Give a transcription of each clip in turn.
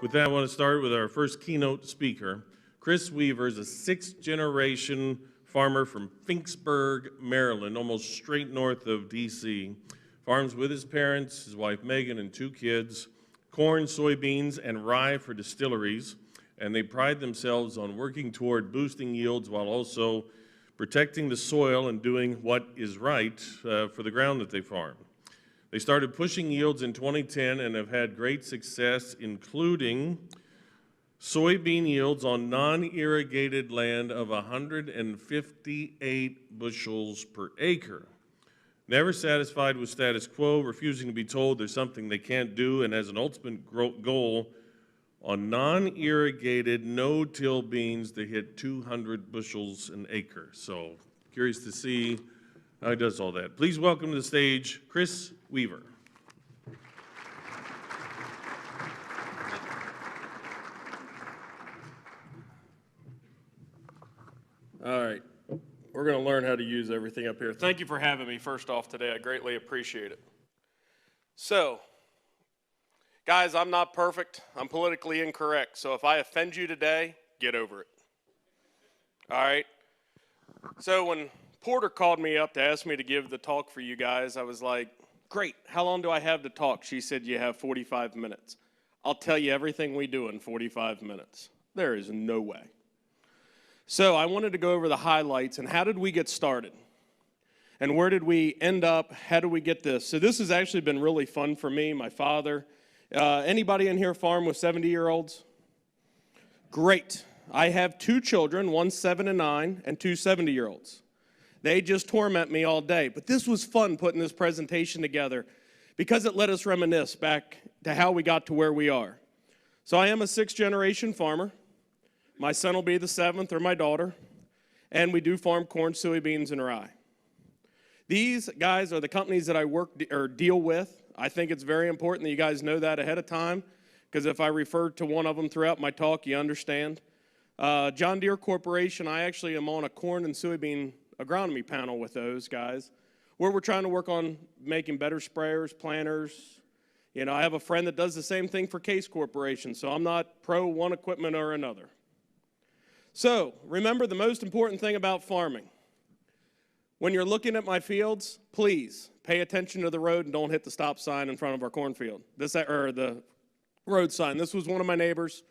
With that, I want to start with our first keynote speaker. Chris Weaver is a sixth-generation farmer from Finksburg, Maryland, almost straight north of D.C. Farms with his parents, his wife Megan, and two kids, corn, soybeans, and rye for distilleries, and they pride themselves on working toward boosting yields while also protecting the soil and doing what is right for the ground that they farm. They started pushing yields in 2010 and have had great success, including soybean yields on non-irrigated land of 158 bushels per acre. Never satisfied with status quo, refusing to be told there's something they can't do, and has an ultimate goal on non-irrigated, no-till beans to hit 200 bushels an acre. So, curious to see how he does all that. Please welcome to the stage Chris Weaver. All right, we're going to learn how to use everything up here. Thank you for having me first off today. I greatly appreciate it. So, guys, I'm not perfect. I'm politically incorrect. So if I offend you today, get over it. All right? So when Porter called me up to ask me to give the talk for you guys, I was like, great, how long do I have to talk? She said, you have 45 minutes. I'll tell you everything we do in 45 minutes. There is no way. So I wanted to go over the highlights and how did we get started? And where did we end up? How did we get this? So this has actually been really fun for me, my father. Anybody in here farm with 70-year-olds? Great. I have two children, one 7 and 9, and two 70-year-olds. They just torment me all day. But this was fun putting this presentation together because it let us reminisce back to how we got to where we are. So I am a sixth-generation farmer. My son will be the seventh, or my daughter. And we do farm corn, soybeans, and rye. These guys are the companies that I work or deal with. I think it's very important that you guys know that ahead of time, because if I refer to one of them throughout my talk, you understand. John Deere Corporation, I actually am on a corn and soybean agronomy panel with those guys, where we're trying to work on making better sprayers, planters. You know, I have a friend that does the same thing for Case Corporation, so I'm not pro one equipment or another. So, remember the most important thing about farming. When you're looking at my fields, please pay attention to the road and don't hit the stop sign in front of our cornfield. The road sign. This was one of my neighbors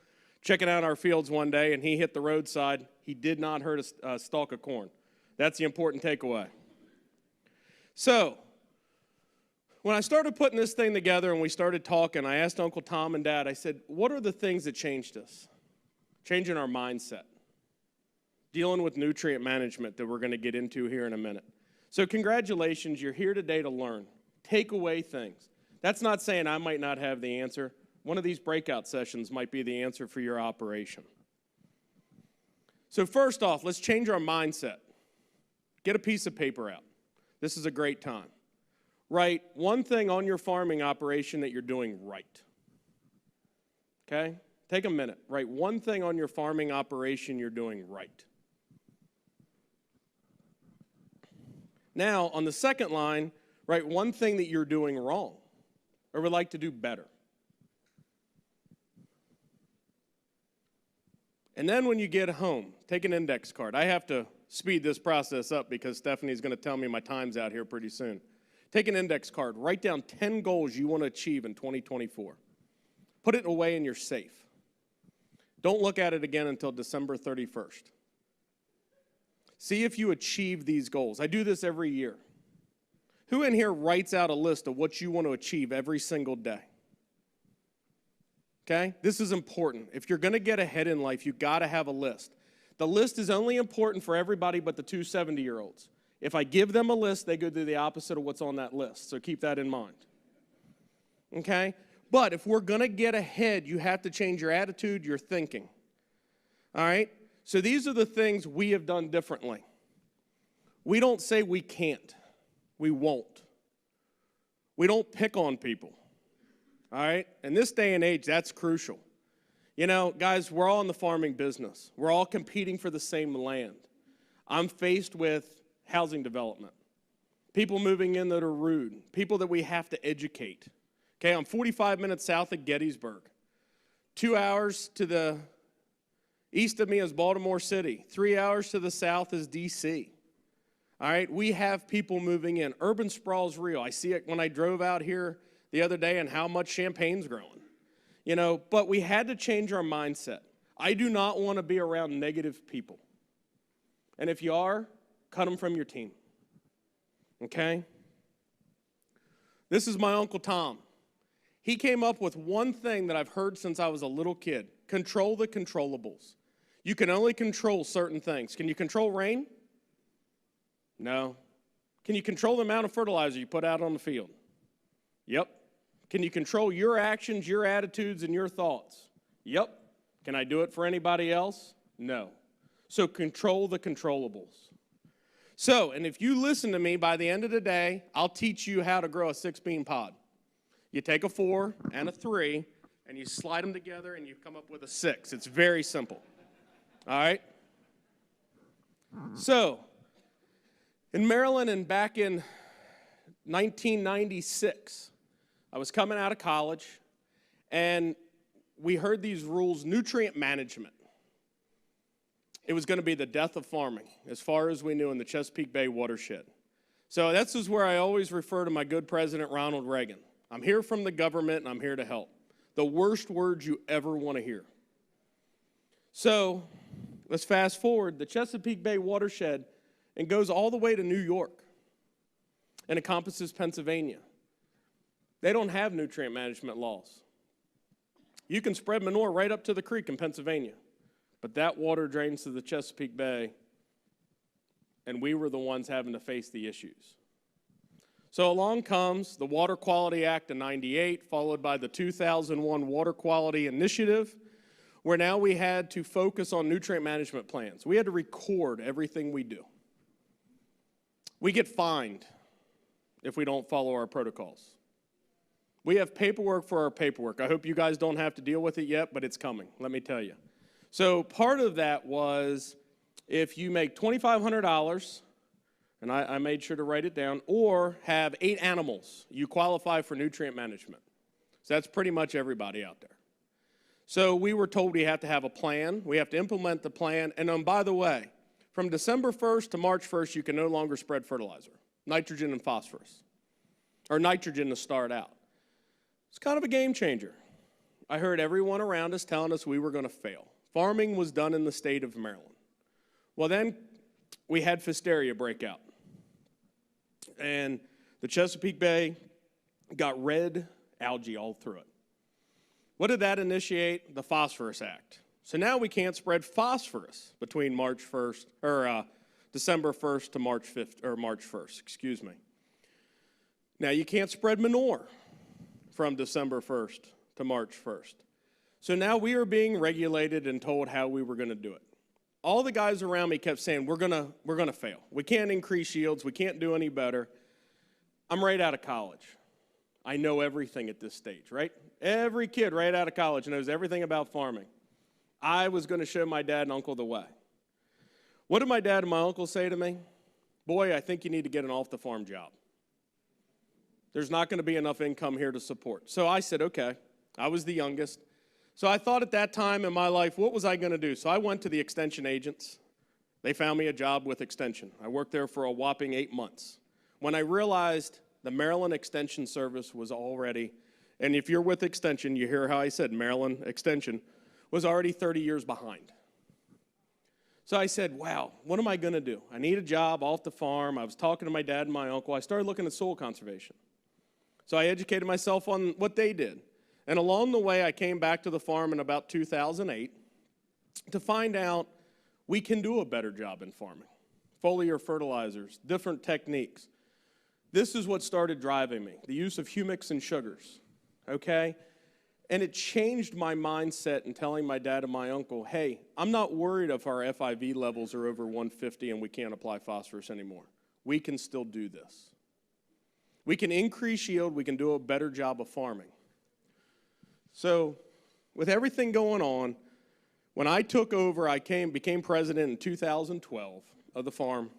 checking out our fields one day, and he hit the roadside. He did not hurt a stalk of corn. That's the important takeaway. So, when I started putting this thing together and we started talking, I asked Uncle Tom and Dad, I said, what are the things that changed us? Changing our mindset. Dealing with nutrient management that we're going to get into here in a minute. So congratulations, you're here today to learn. Take away things. That's not saying I might not have the answer. One of these breakout sessions might be the answer for your operation. So first off, let's change our mindset. Get a piece of paper out. This is a great time. Write one thing on your farming operation that you're doing right. Okay? Take a minute. Write one thing on your farming operation you're doing right. Now, on the second line, write one thing that you're doing wrong or would like to do better. And then when you get home, take an index card. I have to speed this process up because Stephanie's going to tell me my time's out here pretty soon. Take an index card. Write down 10 goals you want to achieve in 2024. Put it away in your safe. Don't look at it again until December 31st. See if you achieve these goals. I do this every year. Who in here writes out a list of what you want to achieve every single day? Okay? This is important. If you're going to get ahead in life, you've got to have a list. The list is only important for everybody but the two 70-year-olds. If I give them a list, they go do the opposite of what's on that list. So keep that in mind. Okay? But if we're going to get ahead, you have to change your attitude, your thinking. All right? So these are the things we have done differently. We don't say we can't. We won't. We don't pick on people. All right? In this day and age, that's crucial. You know, guys, we're all in the farming business. We're all competing for the same land. I'm faced with housing development. People moving in that are rude. People that we have to educate. Okay, I'm 45 minutes south of Gettysburg. 2 hours to the east of me is Baltimore City. 3 hours to the south is D.C. All right, we have people moving in. Urban sprawl is real. I see it when I drove out here the other day and how much Champaign's growing. You know, but we had to change our mindset. I do not want to be around negative people. And if you are, cut them from your team. Okay? This is my Uncle Tom. He came up with one thing that I've heard since I was a little kid. Control the controllables. You can only control certain things. Can you control rain? No. Can you control the amount of fertilizer you put out on the field? Yep. Can you control your actions, your attitudes, and your thoughts? Yep. Can I do it for anybody else? No. So control the controllables. So, and if you listen to me, by the end of the day, I'll teach you how to grow a 6-bean pod. You take a 4 and a 3, and you slide them together, and you come up with a 6. It's very simple. All right? So, in Maryland and back in 1996, I was coming out of college, and we heard these rules, nutrient management. It was going to be the death of farming, as far as we knew, in the Chesapeake Bay watershed. So this is where I always refer to my good President Ronald Reagan. I'm here from the government, and I'm here to help. The worst words you ever want to hear. So let's fast forward. The Chesapeake Bay watershed and goes all the way to New York and encompasses Pennsylvania. They don't have nutrient management laws. You can spread manure right up to the creek in Pennsylvania, but that water drains to the Chesapeake Bay, and we were the ones having to face the issues. So along comes the Water Quality Act of '98, followed by the 2001 Water Quality Initiative, where now we had to focus on nutrient management plans. We had to record everything we do. We get fined if we don't follow our protocols. We have paperwork for our paperwork. I hope you guys don't have to deal with it yet, but it's coming, let me tell you. So part of that was if you make $2,500, and I made sure to write it down, or have 8 animals, you qualify for nutrient management. So that's pretty much everybody out there. So we were told we have to have a plan, we have to implement the plan, and by the way, from December 1st to March 1st, you can no longer spread fertilizer, nitrogen and phosphorus, or nitrogen to start out. It's kind of a game changer. I heard everyone around us telling us we were going to fail. Farming was done in the state of Maryland. Well, then we had Pfiesteria break out. And the Chesapeake Bay got red algae all through it. What did that initiate? The Phosphorus Act. So now we can't spread phosphorus between December 1st to March 5th, or March 1st, excuse me. Now you can't spread manure from December 1st to March 1st. So now we are being regulated and told how we were going to do it. All the guys around me kept saying, we're gonna fail. We can't increase yields. We can't do any better. I'm right out of college. I know everything at this stage, right? Every kid right out of college knows everything about farming. I was going to show my dad and uncle the way. What did my dad and my uncle say to me? Boy, I think you need to get an off-the-farm job. There's not going to be enough income here to support. So I said, okay. I was the youngest. So I thought at that time in my life, what was I going to do? So I went to the extension agents. They found me a job with extension. I worked there for a whopping 8 months. When I realized the Maryland Extension Service was already, and if you're with extension, you hear how I said Maryland Extension, was already 30 years behind. So I said, wow, what am I going to do? I need a job off the farm. I was talking to my dad and my uncle. I started looking at soil conservation. So I educated myself on what they did. And along the way, I came back to the farm in about 2008 to find out we can do a better job in farming. Foliar fertilizers, different techniques. This is what started driving me, the use of humics and sugars, okay? And it changed my mindset in telling my dad and my uncle, hey, I'm not worried if our FIV levels are over 150 and we can't apply phosphorus anymore. We can still do this. We can increase yield. We can do a better job of farming. So with everything going on, when I took over, I became president in 2012 of the farm.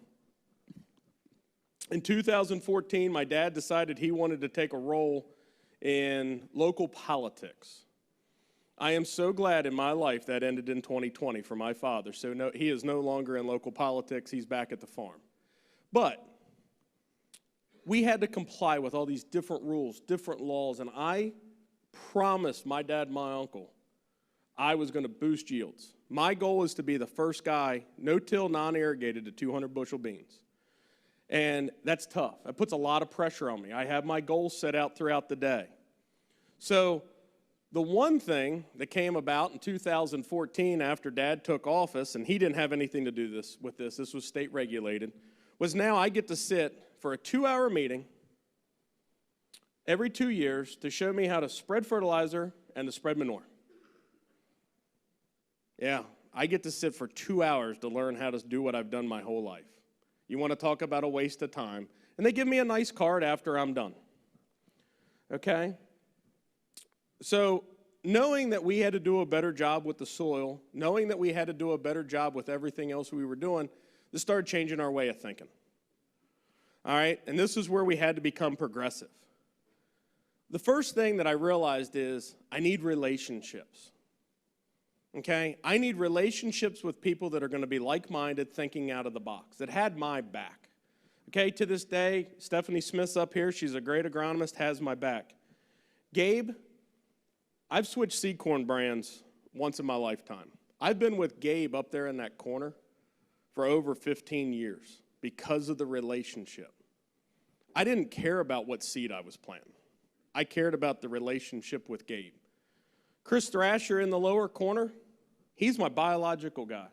In 2014, my dad decided he wanted to take a role in local politics. I am so glad in my life that ended in 2020 for my father. So no, he is no longer in local politics. He's back at the farm. But we had to comply with all these different rules, different laws, and I promised my dad and my uncle I was going to boost yields. My goal is to be the first guy, no-till, non-irrigated, to 200 bushel beans. And that's tough. That puts a lot of pressure on me. I have my goals set out throughout the day. So the one thing that came about in 2014 after Dad took office, and he didn't have anything to do with this was state regulated, was now I get to sit for a 2-hour meeting every 2 years to show me how to spread fertilizer and to spread manure. Yeah, I get to sit for 2 hours to learn how to do what I've done my whole life. You want to talk about a waste of time? And they give me a nice card after I'm done. Okay? So knowing that we had to do a better job with the soil, knowing that we had to do a better job with everything else we were doing, this started changing our way of thinking. All right? And this is where we had to become progressive. The first thing that I realized is I need relationships. Okay? I need relationships with people that are going to be like-minded, thinking out of the box, that had my back. Okay? To this day, Stephanie Smith's up here. She's a great agronomist, has my back. Gabe, I've switched seed corn brands once in my lifetime. I've been with Gabe up there in that corner for over 15 years because of the relationship. I didn't care about what seed I was planting. I cared about the relationship with Gabe. Chris Thrasher in the lower corner, he's my biological guy.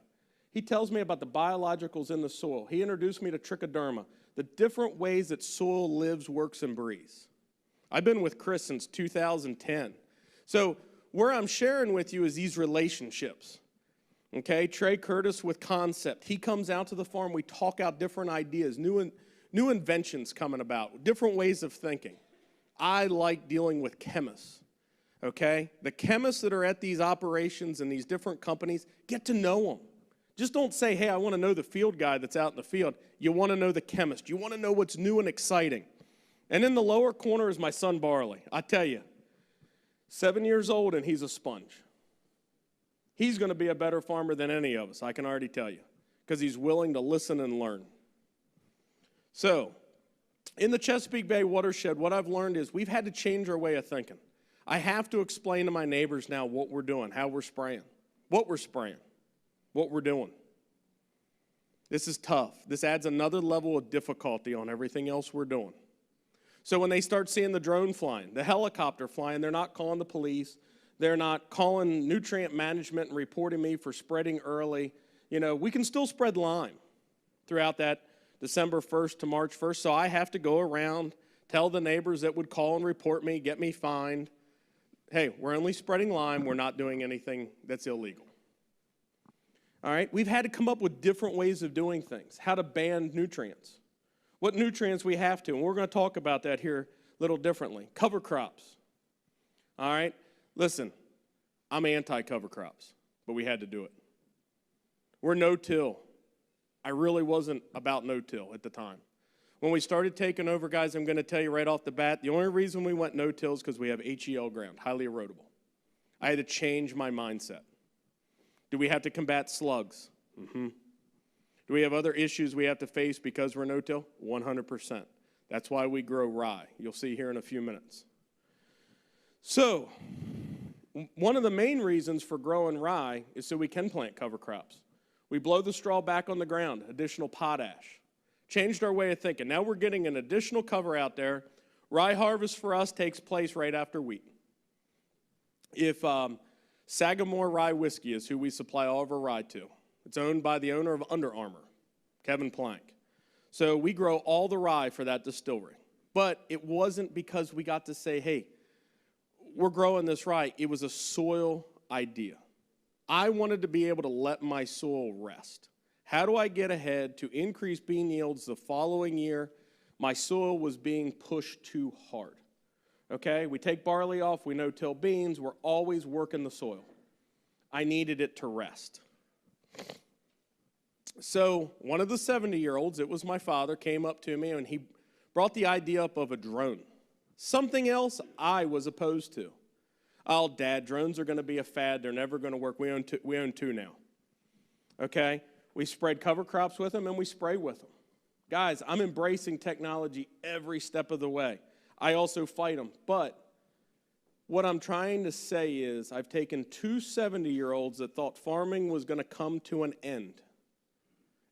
He tells me about the biologicals in the soil. He introduced me to trichoderma, the different ways that soil lives, works, and breathes. I've been with Chris since 2010. So where I'm sharing with you is these relationships. Okay, Trey Curtis with Concept. He comes out to the farm. We talk out different ideas, new inventions coming about, different ways of thinking. I like dealing with chemists. Okay? The chemists that are at these operations and these different companies, get to know them. Just don't say, hey, I want to know the field guy that's out in the field. You want to know the chemist. You want to know what's new and exciting. And in the lower corner is my son Barley. I tell you, 7 years old and he's a sponge. He's going to be a better farmer than any of us, I can already tell you, because he's willing to listen and learn. So, in the Chesapeake Bay watershed, what I've learned is we've had to change our way of thinking. I have to explain to my neighbors now what we're doing, how we're spraying, what we're doing. This is tough. This adds another level of difficulty on everything else we're doing. So when they start seeing the drone flying, the helicopter flying, they're not calling the police. They're not calling nutrient management and reporting me for spreading early. You know, we can still spread lime throughout that December 1st to March 1st. So I have to go around, tell the neighbors that would call and report me, get me fined. Hey, we're only spreading lime. We're not doing anything that's illegal. All right? We've had to come up with different ways of doing things, how to ban nutrients, what nutrients we have to, and we're going to talk about that here a little differently. Cover crops. All right? Listen, I'm anti-cover crops, but we had to do it. We're no-till. I really wasn't about no-till at the time. When we started taking over, guys, I'm going to tell you right off the bat, the only reason we went no-till is because we have HEL ground, highly erodible. I had to change my mindset. Do we have to combat slugs? Mm-hmm. Do we have other issues we have to face because we're no-till? 100%. That's why we grow rye. You'll see here in a few minutes. So, one of the main reasons for growing rye is so we can plant cover crops. We blow the straw back on the ground, additional potash. Changed our way of thinking. Now we're getting an additional cover out there. Rye harvest for us takes place right after wheat. If Sagamore Rye Whiskey is who we supply all of our rye to. It's owned by the owner of Under Armour, Kevin Plank. So we grow all the rye for that distillery. But it wasn't because we got to say, hey, we're growing this rye. It was a soil idea. I wanted to be able to let my soil rest. How do I get ahead to increase bean yields the following year? My soil was being pushed too hard. Okay, we take barley off, we no-till beans, we're always working the soil. I needed it to rest. So one of the 70-year-olds, it was my father, came up to me and he brought the idea up of a drone. Something else I was opposed to. Oh, Dad, drones are going to be a fad. They're never going to work. We own two now. Okay? We spread cover crops with them, and we spray with them. Guys, I'm embracing technology every step of the way. I also fight them. But what I'm trying to say is I've taken two 70-year-olds that thought farming was going to come to an end,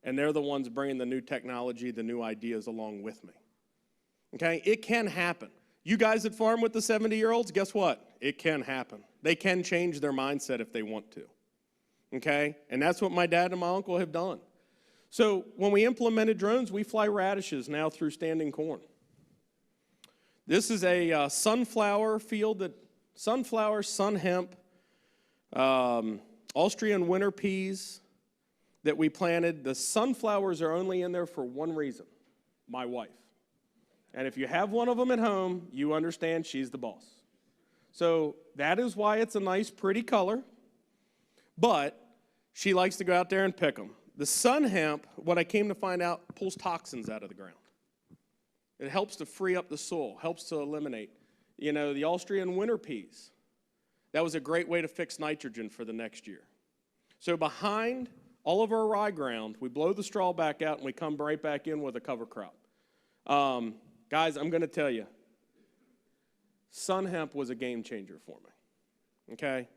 and they're the ones bringing the new technology, the new ideas along with me. Okay? It can happen. You guys that farm with the 70-year-olds, guess what? It can happen. They can change their mindset if they want to. Okay? And that's what my dad and my uncle have done. So when we implemented drones, we fly radishes now through standing corn. This is a sunflower field, sunflower, sun hemp, Austrian winter peas that we planted. The sunflowers are only in there for one reason, my wife. And if you have one of them at home, you understand she's the boss. So that is why it's a nice, pretty color. But she likes to go out there and pick them. The sun hemp, what I came to find out, pulls toxins out of the ground. It helps to free up the soil, helps to eliminate. You know, the Austrian winter peas, that was a great way to fix nitrogen for the next year. So behind all of our rye ground, we blow the straw back out and we come right back in with a cover crop. Guys, I'm going to tell you, sun hemp was a game changer for me, okay?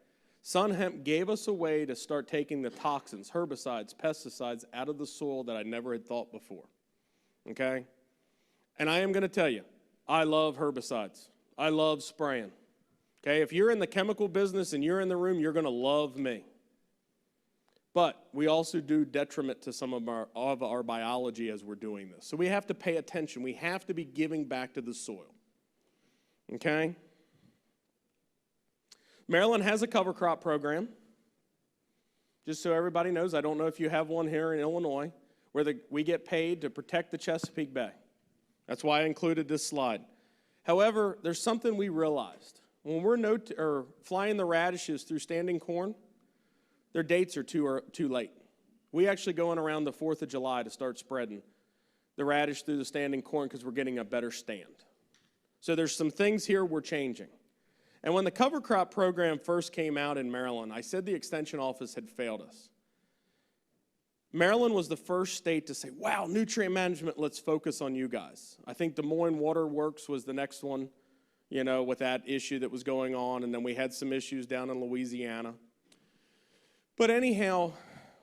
Sun hemp gave us a way to start taking the toxins, herbicides, pesticides out of the soil that I never had thought before, okay? And I am going to tell you, I love herbicides. I love spraying, okay? If you're in the chemical business and you're in the room, you're going to love me. But we also do detriment to some of our biology as we're doing this. So we have to pay attention. We have to be giving back to the soil, okay? Maryland has a cover crop program. Just so everybody knows, I don't know if you have one here in Illinois, where we get paid to protect the Chesapeake Bay. That's why I included this slide. However, there's something we realized. When we're flying the radishes through standing corn, their dates are too late. We actually go in around the 4th of July to start spreading the radish through the standing corn because we're getting a better stand. So there's some things here we're changing. And when the cover crop program first came out in Maryland, I said the extension office had failed us. Maryland was the first state to say, wow, nutrient management, let's focus on you guys. I think Des Moines Water Works was the next one, you know, with that issue that was going on, and then we had some issues down in Louisiana. But anyhow,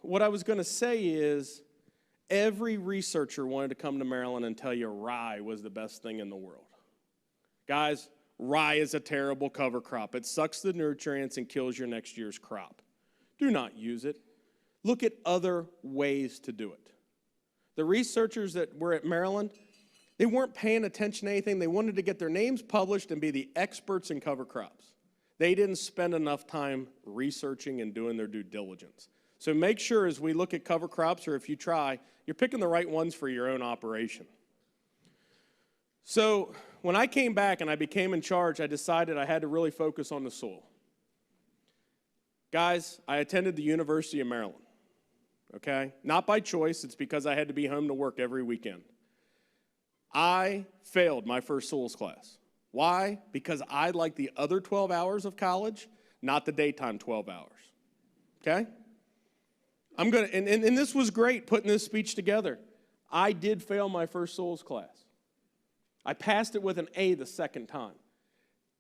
what I was going to say is every researcher wanted to come to Maryland and tell you rye was the best thing in the world. Guys, rye is a terrible cover crop. It sucks the nutrients and kills your next year's crop. Do not use it. Look at other ways to do it. The researchers that were at Maryland, they weren't paying attention to anything. They wanted to get their names published and be the experts in cover crops. They didn't spend enough time researching and doing their due diligence. So make sure as we look at cover crops, or if you try, you're picking the right ones for your own operation. So when I came back and I became in charge, I decided I had to really focus on the soil. Guys, I attended the University of Maryland, okay? Not by choice, it's because I had to be home to work every weekend. I failed my first soils class. Why? Because I like the other 12 hours of college, not the daytime 12 hours, okay? And this was great putting this speech together. I did fail my first soils class. I passed it with an A the second time.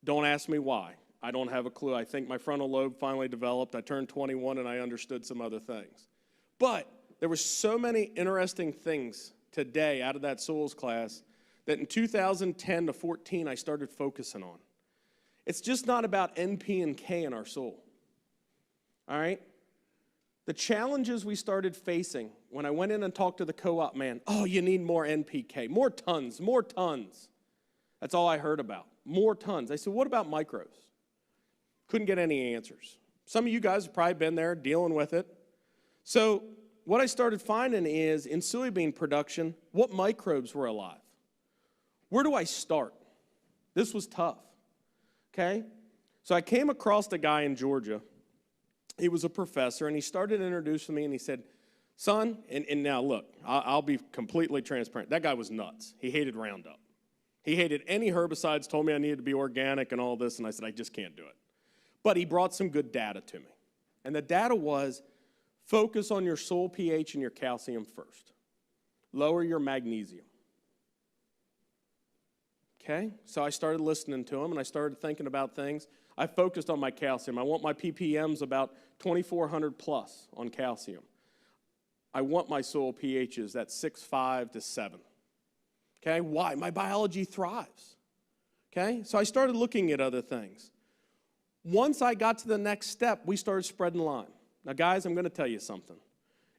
Don't ask me why. I don't have a clue. I think my frontal lobe finally developed. I turned 21 and I understood some other things. But there were so many interesting things today out of that soils class that in 2010 to 14 I started focusing on. It's just not about NP and K in our soil. All right? The challenges we started facing when I went in and talked to the co-op man, oh, you need more NPK, more tons, more tons. That's all I heard about, more tons. I said, what about microbes? Couldn't get any answers. Some of you guys have probably been there dealing with it. So what I started finding is in soybean production, what microbes were alive? Where do I start? This was tough, okay? So I came across a guy in Georgia. He was a professor, and he started introducing me, and he said, son, and now look, I'll be completely transparent. That guy was nuts. He hated Roundup. He hated any herbicides, told me I needed to be organic and all this, and I said, I just can't do it. But he brought some good data to me. And the data was, focus on your soil pH and your calcium first. Lower your magnesium. Okay, so I started listening to him and I started thinking about things. I focused on my calcium. I want my ppms about 2,400 plus on calcium. I want my soil pHs at 6.5 to 7. Okay, why? My biology thrives. Okay, so I started looking at other things. Once I got to the next step, we started spreading lime. Now, guys, I'm going to tell you something.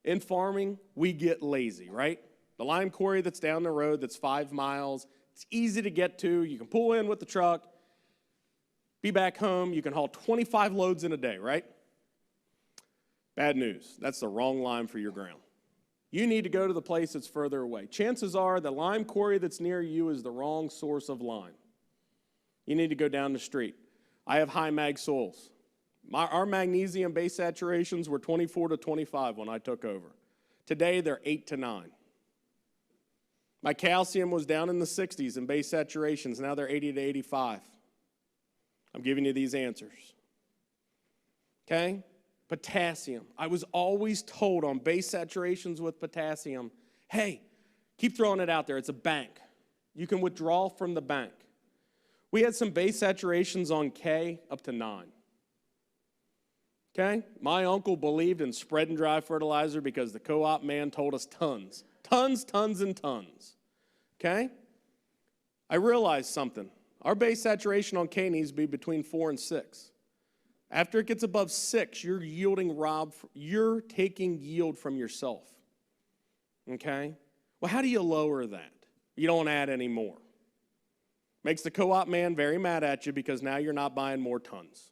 In farming, we get lazy, right? The lime quarry that's down the road that's 5 miles, it's easy to get to. You can pull in with the truck, be back home. You can haul 25 loads in a day, right? Bad news. That's the wrong lime for your ground. You need to go to the place that's further away. Chances are the lime quarry that's near you is the wrong source of lime. You need to go down the street. I have high mag soils. Our magnesium base saturations were 24 to 25 when I took over. Today, they're 8 to 9. My calcium was down in the 60s in base saturations. Now they're 80 to 85. I'm giving you these answers. Okay? Potassium. I was always told on base saturations with potassium, hey, keep throwing it out there. It's a bank. You can withdraw from the bank. We had some base saturations on K up to 9. Okay? My uncle believed in spread and dry fertilizer because the co-op man told us tons. Tons, tons, and tons. Okay? I realized something. Our base saturation on K needs to be between 4 and 6. After it gets above 6, you're taking yield from yourself. Okay? Well, how do you lower that? You don't add any more. Makes the co-op man very mad at you because now you're not buying more tons.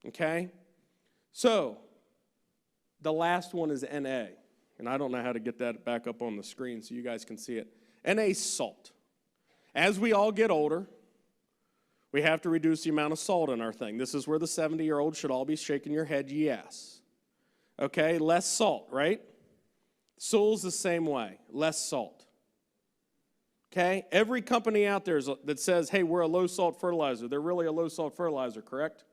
Okay? So, the last one is NA. And I don't know how to get that back up on the screen so you guys can see it. NA is salt. As we all get older, we have to reduce the amount of salt in our thing. This is where the 70-year-olds should all be shaking your head, yes. Okay, less salt, right? Soil's the same way, less salt. Okay, every company out there that says, hey, we're a low-salt fertilizer, they're really a low-salt fertilizer, correct?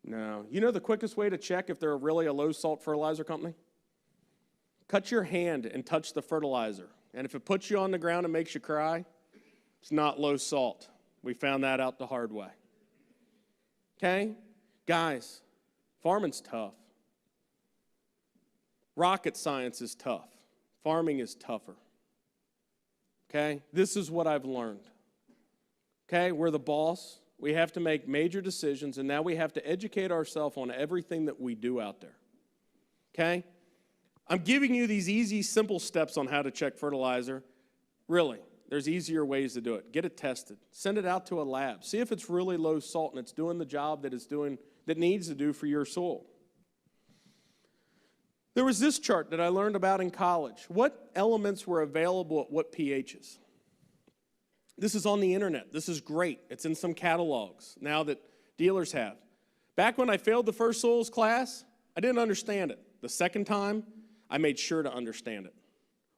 No. You know the quickest way to check if they're really a low-salt fertilizer company? Cut your hand and touch the fertilizer. And if it puts you on the ground and makes you cry, it's not low salt. We found that out the hard way. Okay? Guys, farming's tough. Rocket science is tough. Farming is tougher. Okay? This is what I've learned. Okay? We're the boss. We have to make major decisions, and now we have to educate ourselves on everything that we do out there. Okay? I'm giving you these easy, simple steps on how to check fertilizer. Really, there's easier ways to do it. Get it tested. Send it out to a lab. See if it's really low salt and it's doing the job that that needs to do for your soil. There was this chart that I learned about in college. What elements were available at what pHs? This is on the internet. This is great. It's in some catalogs now that dealers have. Back when I failed the first soils class, I didn't understand it. The second time, I made sure to understand it.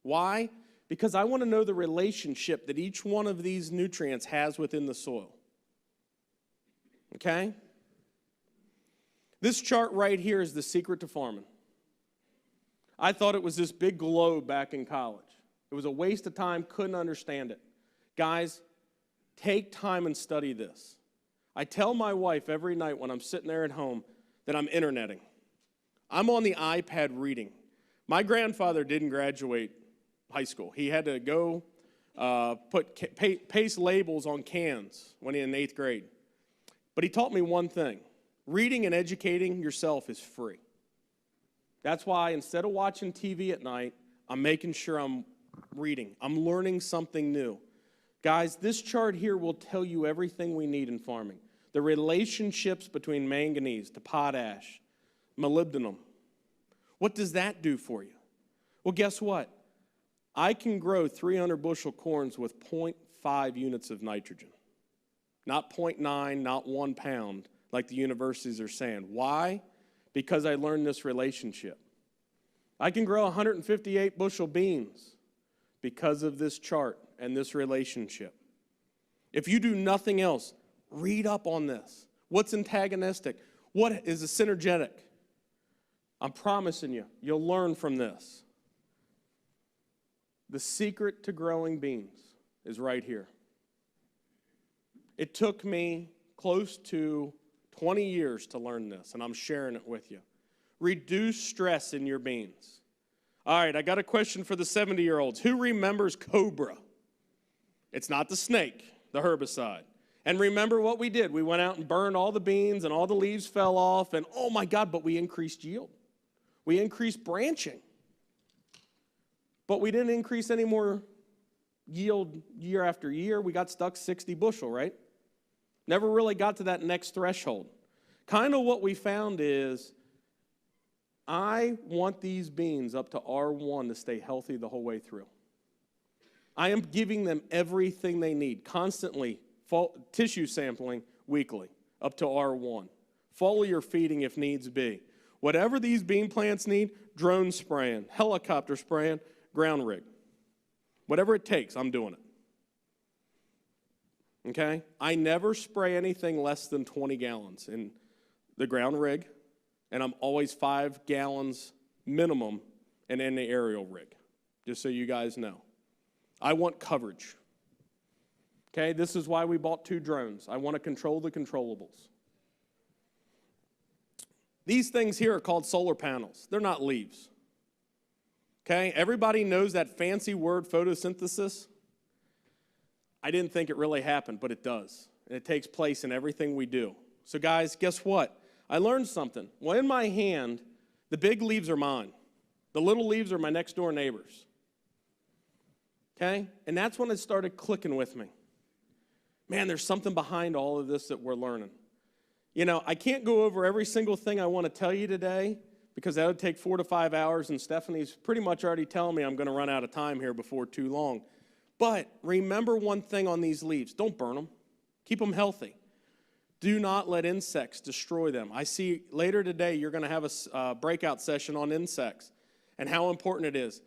Why? Because I want to know the relationship that each one of these nutrients has within the soil. Okay? This chart right here is the secret to farming. I thought it was this big globe back in college. It was a waste of time, couldn't understand it. Guys, take time and study this. I tell my wife every night when I'm sitting there at home that I'm interneting. I'm on the iPad reading. My grandfather didn't graduate high school. He had to go paste labels on cans when he was in 8th grade. But he taught me one thing. Reading and educating yourself is free. That's why instead of watching TV at night, I'm making sure I'm reading. I'm learning something new. Guys, this chart here will tell you everything we need in farming. The relationships between manganese to potash, molybdenum. What does that do for you? Well, guess what? I can grow 300 bushel corns with 0.5 units of nitrogen. Not 0.9, not 1 pound, like the universities are saying. Why? Because I learned this relationship. I can grow 158 bushel beans because of this chart and this relationship. If you do nothing else, Read up on this. What's antagonistic? What is a synergetic? I'm promising you, you'll learn from this. The secret to growing beans is right here. It took me close to 20 years to learn this, and I'm sharing it with you. Reduce stress in your beans. All right, I got a question for the 70-year-olds. Who remembers Cobra? It's not the snake, the herbicide. And remember what we did. We went out and burned all the beans, and all the leaves fell off, and oh my God, but we increased yield. We increased branching. But we didn't increase any more yield year after year. We got stuck 60 bushel, right? Never really got to that next threshold. Kind of what we found is, I want these beans up to R1 to stay healthy the whole way through. I am giving them everything they need, constantly tissue sampling weekly, up to R1. Foliar feeding if needs be. Whatever these bean plants need, drone spraying, helicopter spraying, ground rig. Whatever it takes, I'm doing it. Okay? I never spray anything less than 20 gallons in the ground rig, and I'm always 5 gallons minimum in the aerial rig, just so you guys know. I want coverage. Okay, this is why we bought 2 drones. I want to control the controllables. These things here are called solar panels. They're not leaves. Okay, everybody knows that fancy word photosynthesis. I didn't think it really happened, but it does. And it takes place in everything we do. So guys, guess what? I learned something. Well, in my hand, the big leaves are mine. The little leaves are my next door neighbors. Okay? And that's when it started clicking with me. Man, there's something behind all of this that we're learning. You know, I can't go over every single thing I want to tell you today because that would take 4 to 5 hours, and Stephanie's pretty much already telling me I'm going to run out of time here before too long. But remember one thing on these leaves. Don't burn them. Keep them healthy. Do not let insects destroy them. I see later today you're going to have a breakout session on insects and how important it is.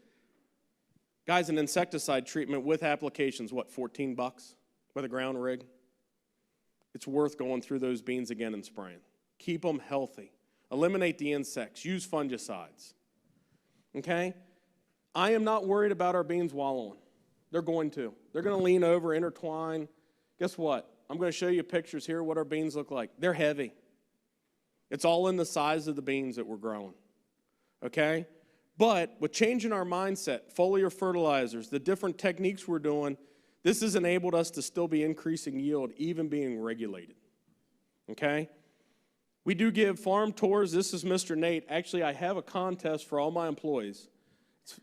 Guys, an insecticide treatment with applications, what, $14 with a ground rig? It's worth going through those beans again and spraying. Keep them healthy. Eliminate the insects. Use fungicides. Okay? I am not worried about our beans wallowing. They're going to. They're going to lean over, intertwine. Guess what? I'm going to show you pictures here what our beans look like. They're heavy. It's all in the size of the beans that we're growing. Okay? But with changing our mindset, foliar fertilizers, the different techniques we're doing, this has enabled us to still be increasing yield, even being regulated. Okay? We do give farm tours. This is Mr. Nate. Actually, I have a contest for all my employees.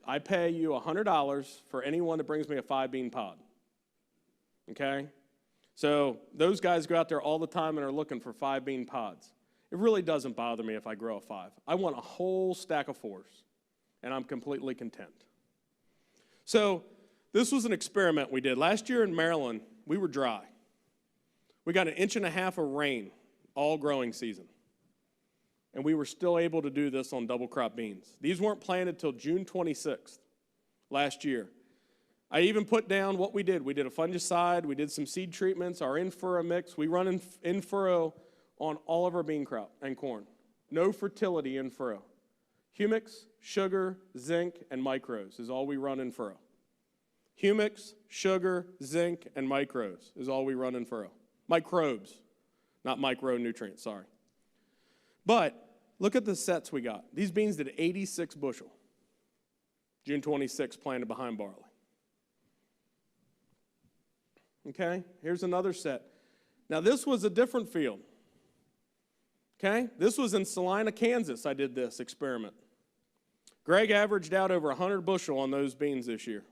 I pay you $100 for anyone that brings me a 5-bean pod. Okay? So those guys go out there all the time and are looking for 5-bean pods. It really doesn't bother me if I grow a 5. I want a whole stack of 4s, and I'm completely content. So this was an experiment we did. Last year in Maryland, we were dry. We got 1.5 inches of rain all growing season. And we were still able to do this on double crop beans. These weren't planted till June 26th last year. I even put down what we did. We did a fungicide. We did some seed treatments, our in-furrow mix. We run in-furrow on all of our bean crop and corn. No fertility in-furrow. Humics, sugar, zinc, and micros is all we run in-furrow. Humics, sugar, zinc, and micros is all we run in-furrow. Microbes, not micronutrients, sorry. But look at the sets we got. These beans did 86 bushel. June 26th planted behind barley. Okay, here's another set. Now this was a different field. Okay, this was in Salina, Kansas. I did this experiment. Greg averaged out over 100 bushel on those beans this year.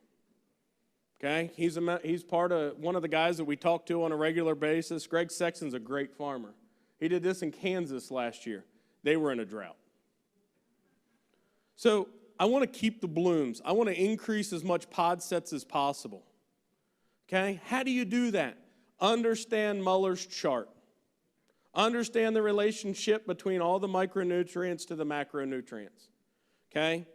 Okay, he's part of one of the guys that we talk to on a regular basis. Greg Sexton's a great farmer. He did this in Kansas last year. They were in a drought. So I want to keep the blooms. I want to increase as much pod sets as possible. Okay? How do you do that? Understand Muller's chart. Understand the relationship between all the micronutrients to the macronutrients. Okay?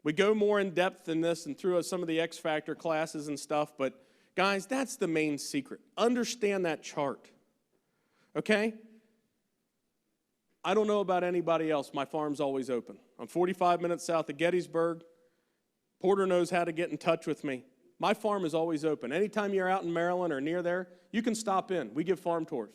We go more in depth in this and through some of the X Factor classes and stuff, but guys, that's the main secret. Understand that chart. okay? I don't know about anybody else. My farm's always open. I'm 45 minutes south of Gettysburg. Porter knows how to get in touch with me. My farm is always open. Anytime you're out in Maryland or near there, you can stop in. We give farm tours.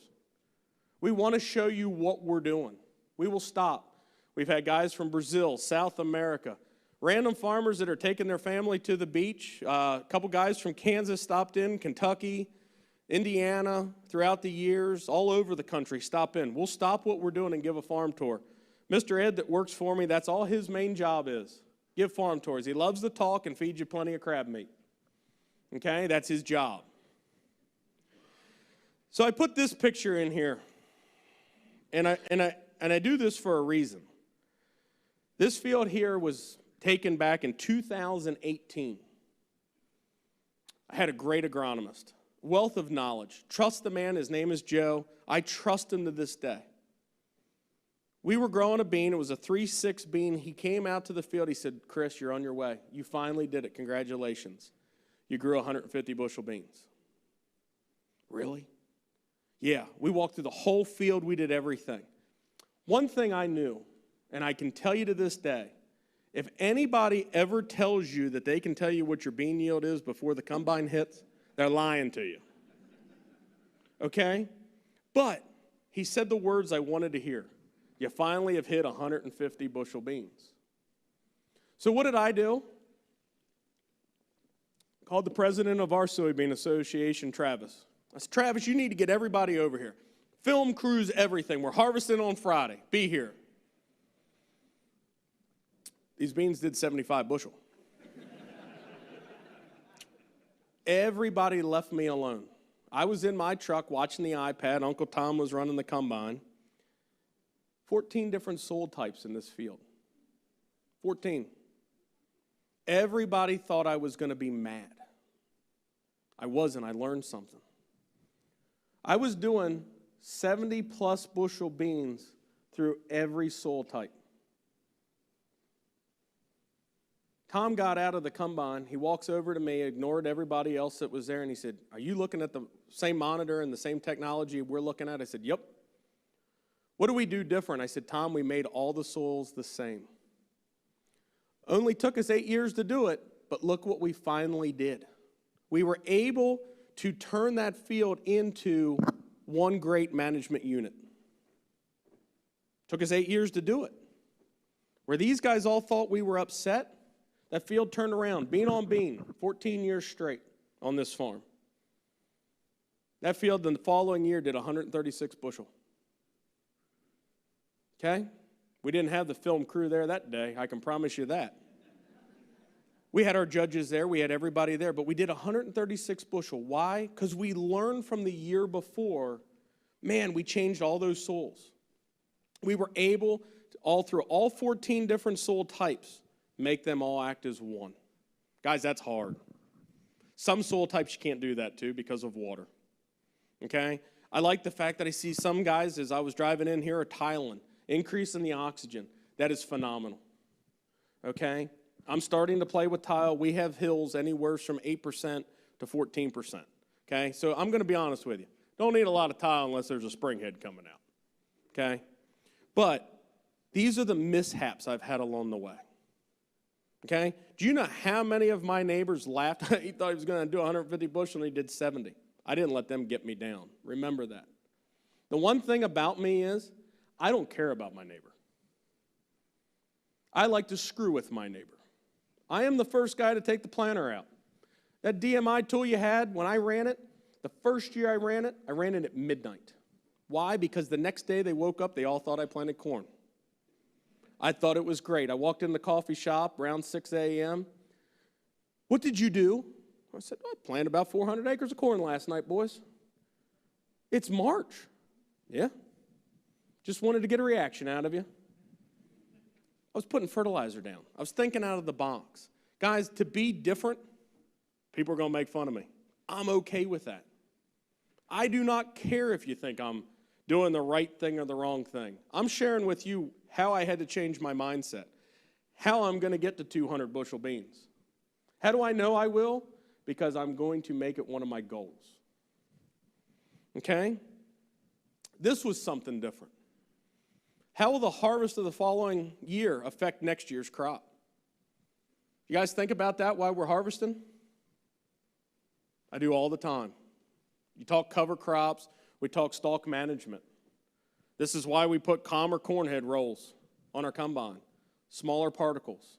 We want to show you what we're doing. We will stop. We've had guys from Brazil, South America, random farmers that are taking their family to the beach. A couple guys from Kansas stopped in, Kentucky, Indiana, throughout the years, all over the country, stop in. We'll stop what we're doing and give a farm tour. Mr. Ed that works for me, that's all his main job is, give farm tours. He loves to talk and feed you plenty of crab meat. Okay, that's his job. So I put this picture in here, and I do this for a reason. This field here was taken back in 2018. I had a great agronomist, wealth of knowledge. Trust the man, his name is Joe. I trust him to this day. We were growing a bean, it was a 3-6 bean. He came out to the field, he said, Chris, you're on your way. You finally did it, congratulations. You grew 150 bushel beans. Really? Yeah, we walked through the whole field, we did everything. One thing I knew, and I can tell you to this day, if anybody ever tells you that they can tell you what your bean yield is before the combine hits, they're lying to you. Okay? But he said the words I wanted to hear. You finally have hit 150 bushel beans. So what did I do? Called the president of our soybean association, Travis. I said, Travis, you need to get everybody over here. Film crews, everything. We're harvesting on Friday. Be here. These beans did 75 bushel. Everybody left me alone. I was in my truck watching the iPad. Uncle Tom was running the combine. 14 different soil types in this field. 14. Everybody thought I was going to be mad. I wasn't. I learned something. I was doing 70-plus bushel beans through every soil type. Tom got out of the combine. He walks over to me, ignored everybody else that was there, and he said, are you looking at the same monitor and the same technology we're looking at? I said, yep. What do we do different? I said, Tom, we made all the soils the same. Only took us 8 years to do it, but look what we finally did. We were able to turn that field into one great management unit. Took us 8 years to do it. Where these guys all thought we were upset, that field turned around, bean on bean, 14 years straight on this farm. That field the following year did 136 bushel. Okay? We didn't have the film crew there that day, I can promise you that. We had our judges there, we had everybody there, but we did 136 bushel. Why? Because we learned from the year before, man, we changed all those soils. We were able to, all through all 14 different soil types, make them all act as one. Guys, that's hard. Some soil types you can't do that to because of water. Okay? I like the fact that I see some guys, as I was driving in here, are tiling, increasing the oxygen. That is phenomenal. Okay? I'm starting to play with tile. We have hills anywhere from 8% to 14%. Okay? So I'm going to be honest with you. Don't need a lot of tile unless there's a spring head coming out. Okay? But these are the mishaps I've had along the way. Okay? Do you know how many of my neighbors laughed? He thought he was going to do 150 bushel and he did 70. I didn't let them get me down. Remember that. The one thing about me is I don't care about my neighbor. I like to screw with my neighbor. I am the first guy to take the planter out. That DMI tool you had, when I ran it, the first year I ran it at midnight. Why? Because the next day they woke up, they all thought I planted corn. I thought it was great. I walked in the coffee shop around 6 a.m. What did you do? I said, I planted about 400 acres of corn last night, boys. It's March. Yeah. Just wanted to get a reaction out of you. I was putting fertilizer down. I was thinking out of the box. Guys, to be different, people are going to make fun of me. I'm okay with that. I do not care if you think I'm doing the right thing or the wrong thing. I'm sharing with you how I had to change my mindset, how I'm going to get to 200 bushel beans. How do I know I will? Because I'm going to make it one of my goals. Okay? This was something different. How will the harvest of the following year affect next year's crop? You guys think about that while we're harvesting? I do all the time. You talk cover crops, we talk stalk management. This is why we put calmer cornhead rolls on our combine, smaller particles.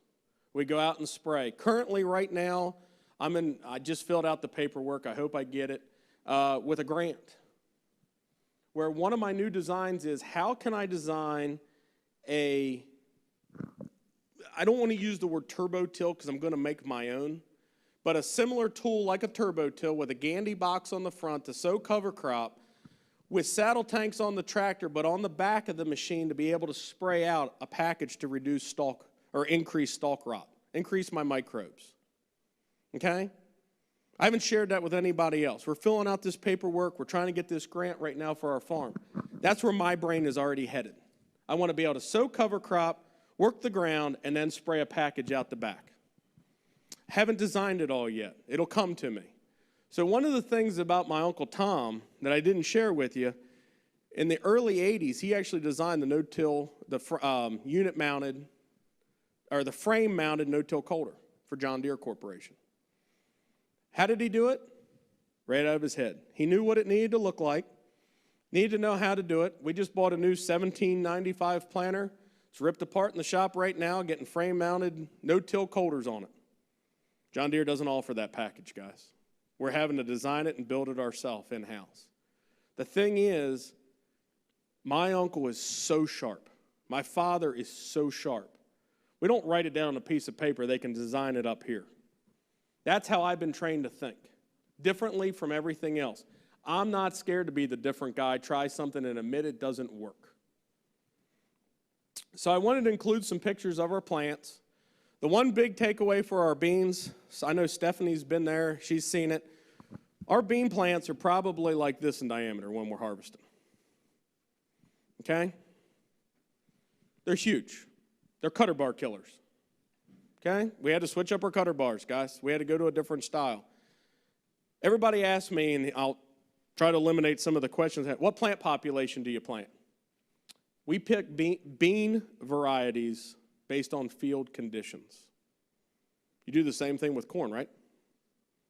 We go out and spray. Currently, right now, I just filled out the paperwork, I hope I get it, with a grant, where one of my new designs is, how can I design I don't want to use the word turbo till because I'm going to make my own, but a similar tool like a turbo till with a Gandy box on the front to sow cover crop, with saddle tanks on the tractor, but on the back of the machine to be able to spray out a package to reduce stalk or increase stalk rot, increase my microbes. Okay? I haven't shared that with anybody else. We're filling out this paperwork. We're trying to get this grant right now for our farm. That's where my brain is already headed. I want to be able to sow cover crop, work the ground, and then spray a package out the back. Haven't designed it all yet. It'll come to me. So one of the things about my Uncle Tom that I didn't share with you, in the early 80s, he actually designed the no-till, the unit-mounted, or the frame-mounted no-till coulter for John Deere Corporation. How did he do it? Right out of his head. He knew what it needed to look like, needed to know how to do it. We just bought a new 1795 planter. It's ripped apart in the shop right now, getting frame-mounted no-till coulters on it. John Deere doesn't offer that package, guys. We're having to design it and build it ourselves in-house. The thing is, my uncle is so sharp. My father is so sharp. We don't write it down on a piece of paper. They can design it up here. That's how I've been trained to think, differently from everything else. I'm not scared to be the different guy, try something and admit it doesn't work. So I wanted to include some pictures of our plants. The one big takeaway for our beans, so I know Stephanie's been there, she's seen it. Our bean plants are probably like this in diameter when we're harvesting. Okay? They're huge. They're cutter bar killers. Okay? We had to switch up our cutter bars, guys. We had to go to a different style. Everybody asks me, and I'll try to eliminate some of the questions, what plant population do you plant? We pick bean varieties based on field conditions. You do the same thing with corn, right?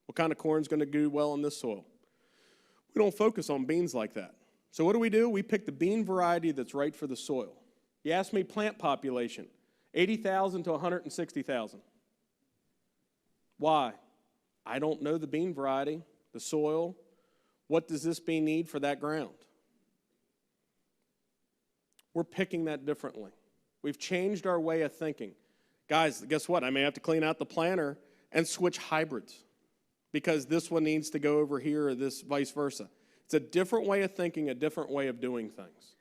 What kind of corn is going to do well in this soil? We don't focus on beans like that. So what do? We pick the bean variety that's right for the soil. You ask me plant population, 80,000 to 160,000. Why? I don't know the bean variety, the soil. What does this bean need for that ground? We're picking that differently. We've changed our way of thinking. Guys, guess what? I may have to clean out the planter and switch hybrids because this one needs to go over here or this vice versa. It's a different way of thinking, a different way of doing things.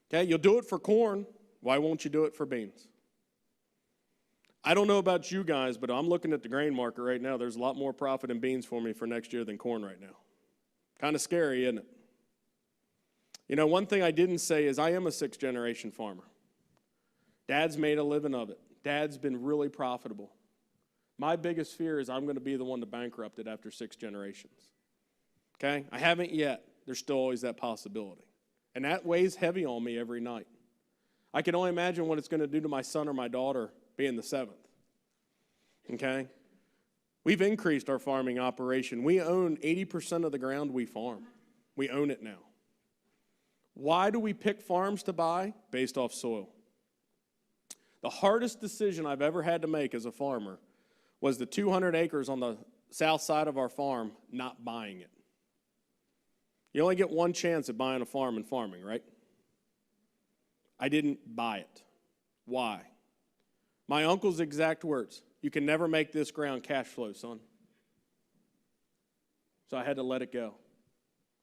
Okay, you'll do it for corn. Why won't you do it for beans? I don't know about you guys, but I'm looking at the grain market right now. There's a lot more profit in beans for me for next year than corn right now. Kind of scary, isn't it? You know, one thing I didn't say is I am a sixth-generation farmer. Dad's made a living of it. Dad's been really profitable. My biggest fear is I'm going to be the one to bankrupt it after 6 generations. Okay? I haven't yet. There's still always that possibility. And that weighs heavy on me every night. I can only imagine what it's going to do to my son or my daughter being the 7th. Okay? We've increased our farming operation. We own 80% of the ground we farm. We own it now. Why do we pick farms to buy? Based off soil. The hardest decision I've ever had to make as a farmer was the 200 acres on the south side of our farm, not buying it. You only get one chance at buying a farm and farming, right? I didn't buy it. Why? My uncle's exact words, you can never make this ground cash flow, son. So I had to let it go.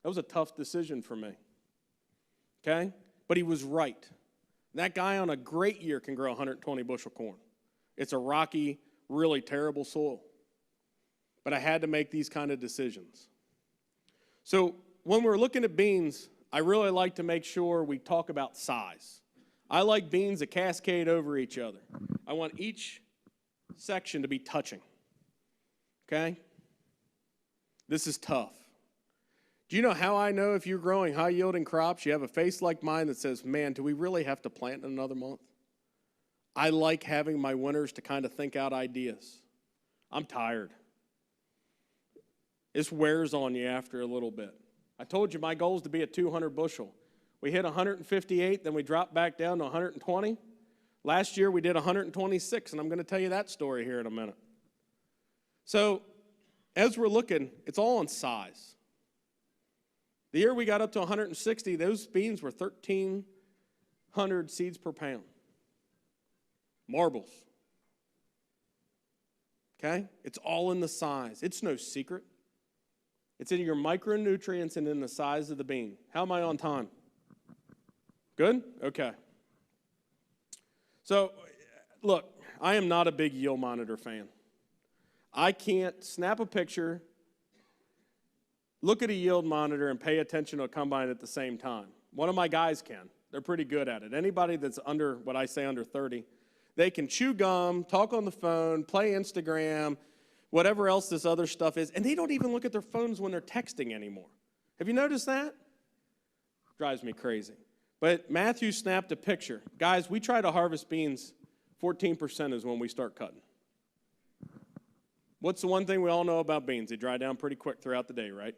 That was a tough decision for me. Okay? But he was right. That guy on a great year can grow 120 bushel corn. It's a rocky, really terrible soil. But I had to make these kind of decisions. So when we're looking at beans, I really like to make sure we talk about size. I like beans that cascade over each other. I want each section to be touching. Okay? This is tough. Do you know how I know if you're growing high-yielding crops, you have a face like mine that says, man, do we really have to plant in another month? I like having my winters to kind of think out ideas. I'm tired. This wears on you after a little bit. I told you my goal is to be at 200 bushel. We hit 158, then we dropped back down to 120. Last year we did 126, and I'm going to tell you that story here in a minute. So as we're looking, it's all in size. The year we got up to 160, those beans were 1,300 seeds per pound. Marbles. Okay? It's all in the size. It's no secret. It's in your micronutrients and in the size of the bean. How am I on time? Good? Okay. So, look, I am not a big yield monitor fan. I can't snap a picture, look at a yield monitor, and pay attention to a combine at the same time. One of my guys can. They're pretty good at it. Anybody that's under, what I say, under 30, they can chew gum, talk on the phone, play Instagram, whatever else this other stuff is, and they don't even look at their phones when they're texting anymore. Have you noticed that? Drives me crazy. But Matthew snapped a picture. Guys, we try to harvest beans, 14% is when we start cutting. What's the one thing we all know about beans? They dry down pretty quick throughout the day, right?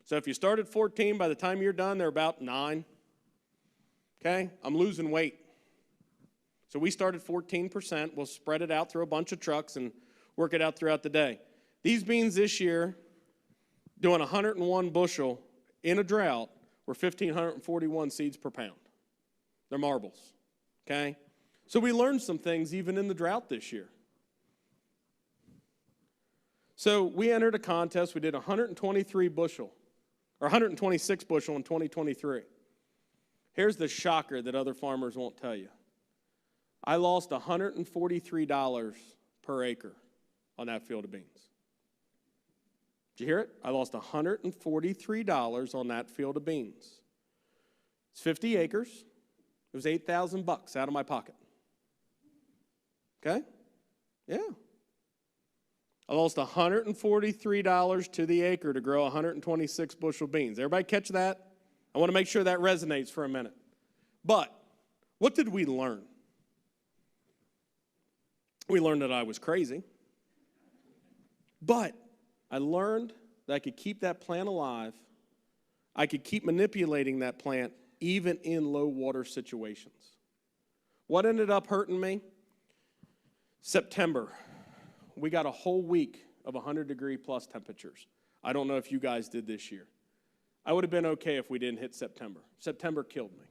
So if you start at 14, by the time you're done, they're about 9. Okay? I'm losing weight. So we start at 14%. We'll spread it out through a bunch of trucks and work it out throughout the day. These beans this year, doing 101 bushel in a drought, were 1,541 seeds per pound. They're marbles, okay? So we learned some things even in the drought this year. So we entered a contest. We did 123 bushel, or 126 bushel in 2023. Here's the shocker that other farmers won't tell you. I lost $143 per acre on that field of beans. Did you hear it? I lost $143 on that field of beans. It's 50 acres. It was $8,000 out of my pocket. Okay? Yeah. I lost $143 to the acre to grow 126 bushel beans. Everybody catch that? I want to make sure that resonates for a minute. But what did we learn? We learned that I was crazy. But I learned that I could keep that plant alive. I could keep manipulating that plant even in low water situations. What ended up hurting me? September. We got a whole week of 100-degree plus temperatures. I don't know if you guys did this year. I would have been okay if we didn't hit September. September killed me.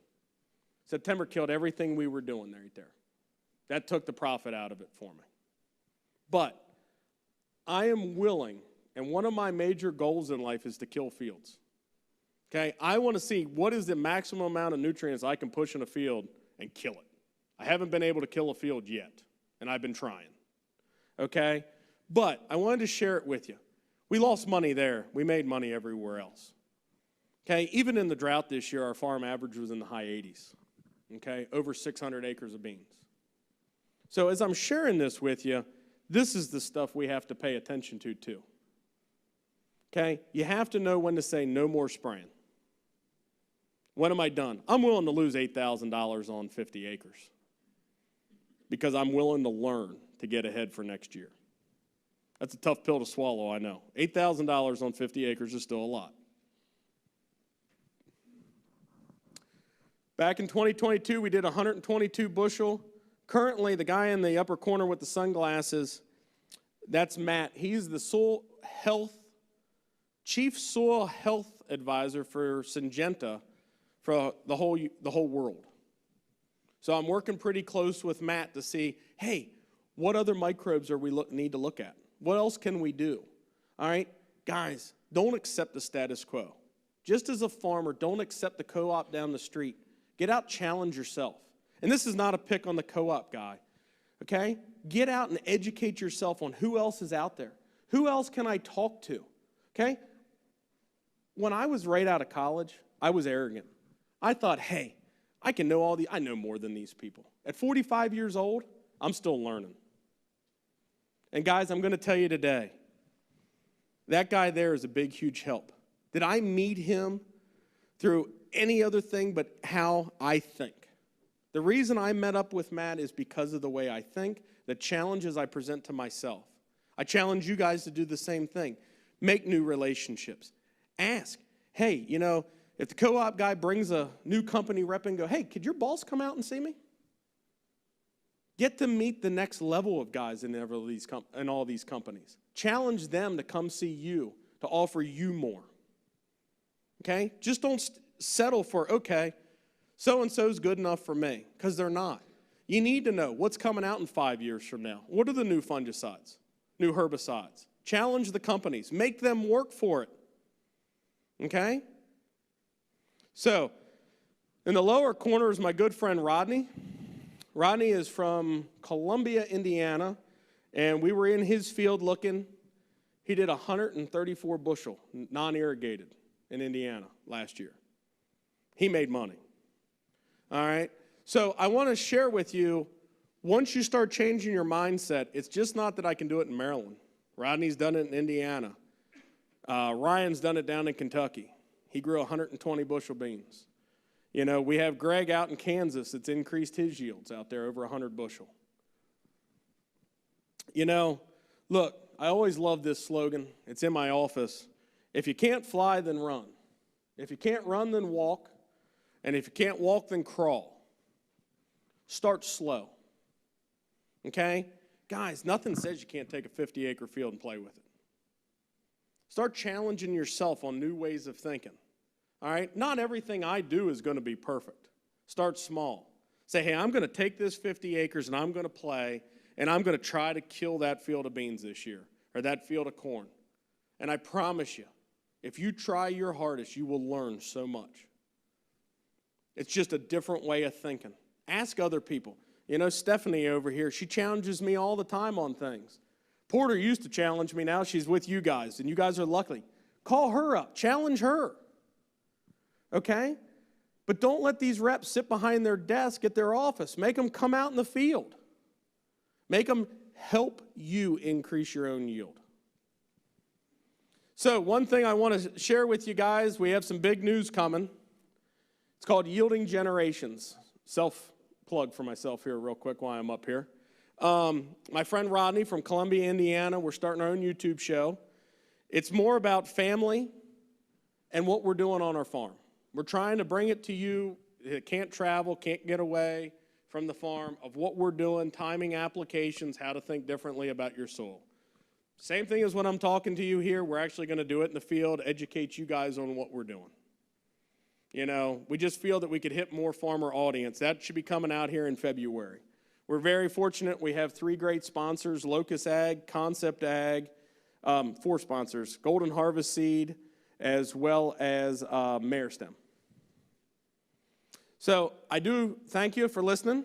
September killed everything we were doing right there. That took the profit out of it for me. But I am willing, and one of my major goals in life is to kill fields. Okay? I want to see what is the maximum amount of nutrients I can push in a field and kill it. I haven't been able to kill a field yet, and I've been trying. Okay? But I wanted to share it with you. We lost money there. We made money everywhere else. Okay? Even in the drought this year, our farm average was in the high 80s. Okay? Over 600 acres of beans. So as I'm sharing this with you, this is the stuff we have to pay attention to too. Okay? You have to know when to say no more spraying. When am I done? I'm willing to lose $8,000 on 50 acres because I'm willing to learn to get ahead for next year. That's a tough pill to swallow, I know. $8,000 on 50 acres is still a lot. Back in 2022, we did 122 bushel. Currently, the guy in the upper corner with the sunglasses, that's Matt. He's the chief soil health advisor for Syngenta for the whole world. So I'm working pretty close with Matt to see, hey, what other microbes need to look at? What else can we do? All right, guys, don't accept the status quo. Just as a farmer, don't accept the co-op down the street. Get out, challenge yourself. And this is not a pick on the co-op guy, okay? Get out and educate yourself on who else is out there. Who else can I talk to, okay? When I was right out of college, I was arrogant. I thought, hey, I know more than these people. At 45 years old, I'm still learning. And guys, I'm going to tell you today, that guy there is a big, huge help. Did I meet him through any other thing but how I think? The reason I met up with Matt is because of the way I think, the challenges I present to myself. I challenge you guys to do the same thing. Make new relationships. Ask, hey, you know, if the co-op guy brings a new company rep and go, hey, could your boss come out and see me? Get to meet the next level of guys in all these companies. Challenge them to come see you, to offer you more. Okay? Just don't settle for, okay, so-and-so's good enough for me, because they're not. You need to know what's coming out in 5 years from now. What are the new fungicides, new herbicides? Challenge the companies. Make them work for it. Okay? So, in the lower corner is my good friend Rodney. Rodney is from Columbia, Indiana, and we were in his field looking. He did 134 bushel, non-irrigated, in Indiana last year. He made money. All right? So I want to share with you, once you start changing your mindset, it's just not that I can do it in Maryland. Rodney's done it in Indiana. Ryan's done it down in Kentucky. He grew 120 bushel beans. You know, we have Greg out in Kansas that's increased his yields out there over 100 bushel. You know, look, I always love this slogan. It's in my office. If you can't fly, then run. If you can't run, then walk. And if you can't walk, then crawl. Start slow. Okay? Guys, nothing says you can't take a 50-acre field and play with it. Start challenging yourself on new ways of thinking. All right? Not everything I do is going to be perfect. Start small. Say, hey, I'm going to take this 50 acres and I'm going to play, and I'm going to try to kill that field of beans this year, or that field of corn. And I promise you, if you try your hardest, you will learn so much. It's just a different way of thinking. Ask other people. You know, Stephanie over here, she challenges me all the time on things. Porter used to challenge me. Now she's with you guys, and you guys are lucky. Call her up. Challenge her. Okay? But don't let these reps sit behind their desk at their office. Make them come out in the field. Make them help you increase your own yield. So one thing I want to share with you guys, we have some big news coming. It's called Yielding Generations. Self-plug for myself here real quick while I'm up here. My friend Rodney from Columbia, Indiana, we're starting our own YouTube show. It's more about family and what we're doing on our farm. We're trying to bring it to you that can't travel, can't get away from the farm, of what we're doing, timing applications, how to think differently about your soil. Same thing as when I'm talking to you here, we're actually going to do it in the field, educate you guys on what we're doing. You know, we just feel that we could hit more farmer audience. That should be coming out here in February. We're very fortunate. We have 3 great sponsors, Locust Ag, Concept Ag, 4 sponsors, Golden Harvest Seed, as well as Marestem. So I do thank you for listening.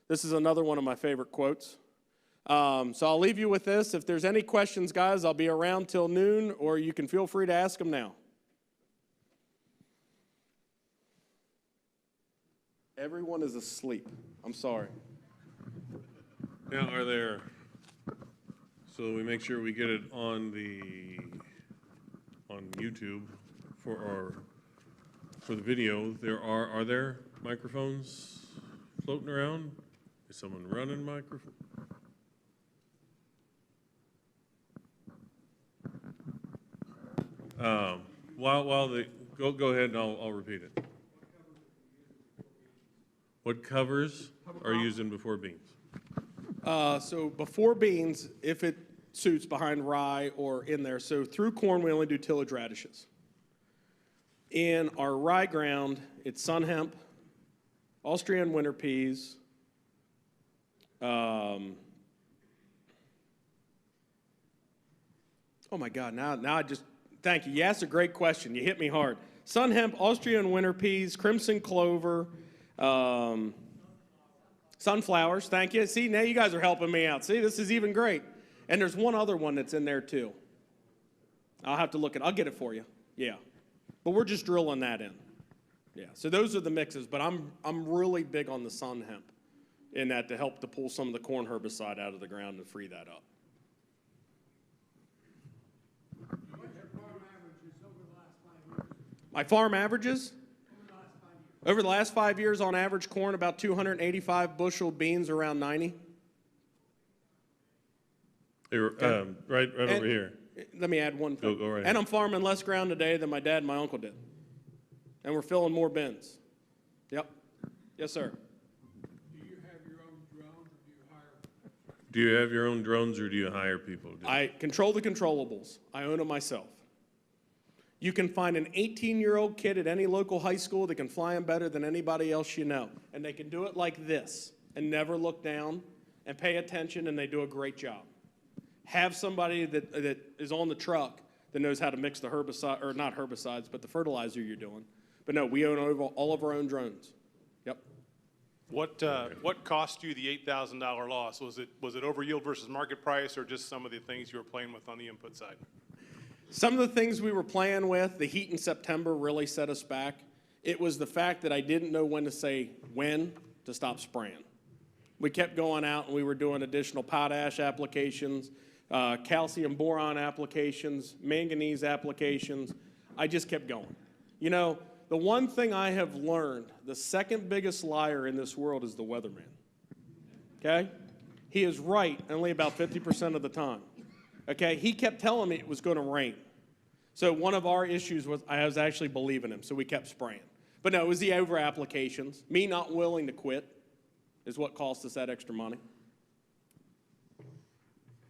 This is another one of my favorite quotes. So I'll leave you with this. If there's any questions, guys, I'll be around till noon, or you can feel free to ask them now. Everyone is asleep. I'm sorry. Now, are there, so we make sure we get it on YouTube for the video, are there microphones floating around? Is someone running microphone? While they go ahead and I'll repeat it. What covers are using before beans? So before beans, if it suits behind rye or in there, so through corn we only do tillage radishes. In our rye ground, it's sun hemp, Austrian winter peas, oh my God, now I just, thank you. You asked a great question. You hit me hard. Sun hemp, Austrian winter peas, crimson clover, sunflowers, thank you. See, now you guys are helping me out. See, this is even great. And there's one other one that's in there too. I'll have to look at it. I'll get it for you. Yeah. But we're just drilling that in. Yeah. So those are the mixes, but I'm really big on the sun hemp in that to help to pull some of the corn herbicide out of the ground and free that up. What's your farm averages over the My farm averages? Over the last 5 years, on average, corn about 285 bushel, beans around 90. Right over here. Let me add one thing. Go right And ahead. I'm farming less ground today than my dad and my uncle did. And we're filling more bins. Yep. Yes, sir. Do you have your own drones or do you hire? Do you have your own drones or do you hire people? to do it? I control the controllables. I own them myself. You can find an 18-year-old kid at any local high school that can fly them better than anybody else you know. And they can do it like this and never look down and pay attention, and they do a great job. Have somebody that is on the truck that knows how to mix the herbicide, or not herbicides, but the fertilizer you're doing. But no, we own all of our own drones. Yep. What cost you the $8,000 loss? Was it over yield versus market price, or just some of the things you were playing with on the input side? Some of the things we were playing with, the heat in September really set us back. It was the fact that I didn't know when to stop spraying. We kept going out and we were doing additional potash applications, calcium boron applications, manganese applications. I just kept going. You know, the one thing I have learned, the second biggest liar in this world is the weatherman. Okay? He is right only about 50% of the time. Okay, he kept telling me it was going to rain. So one of our issues was I was actually believing him, so we kept spraying. But no, it was the over applications. Me not willing to quit is what cost us that extra money.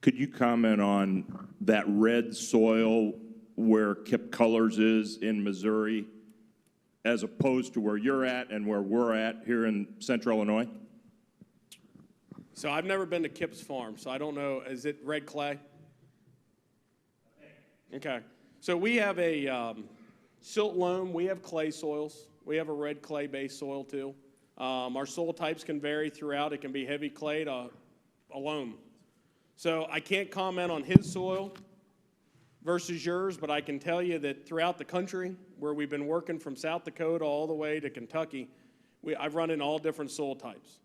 Could you comment on that red soil where Kip Colors is in Missouri as opposed to where you're at and where we're at here in central Illinois? So I've never been to Kip's farm, so I don't know. Is it red clay? Okay. So we have a silt loam. We have clay soils. We have a red clay-based soil, too. Our soil types can vary throughout. It can be heavy clay to a loam. So I can't comment on his soil versus yours, but I can tell you that throughout the country, where we've been working from South Dakota all the way to Kentucky, I've run in all different soil types.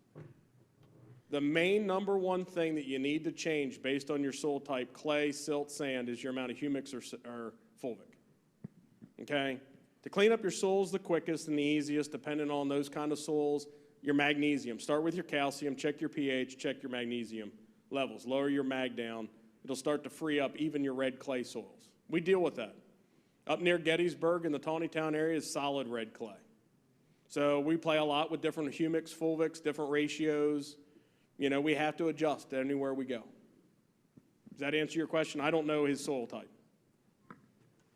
The main number one thing that you need to change based on your soil type, clay, silt, sand, is your amount of humics or fulvic. Okay? To clean up your soils the quickest and the easiest, depending on those kind of soils, your magnesium. Start with your calcium, check your pH, check your magnesium levels. Lower your mag down. It'll start to free up even your red clay soils. We deal with that. Up near Gettysburg in the Tawnytown area is solid red clay. So we play a lot with different humics, fulvics, different ratios. You know, we have to adjust anywhere we go. Does that answer your question? I don't know his soil type.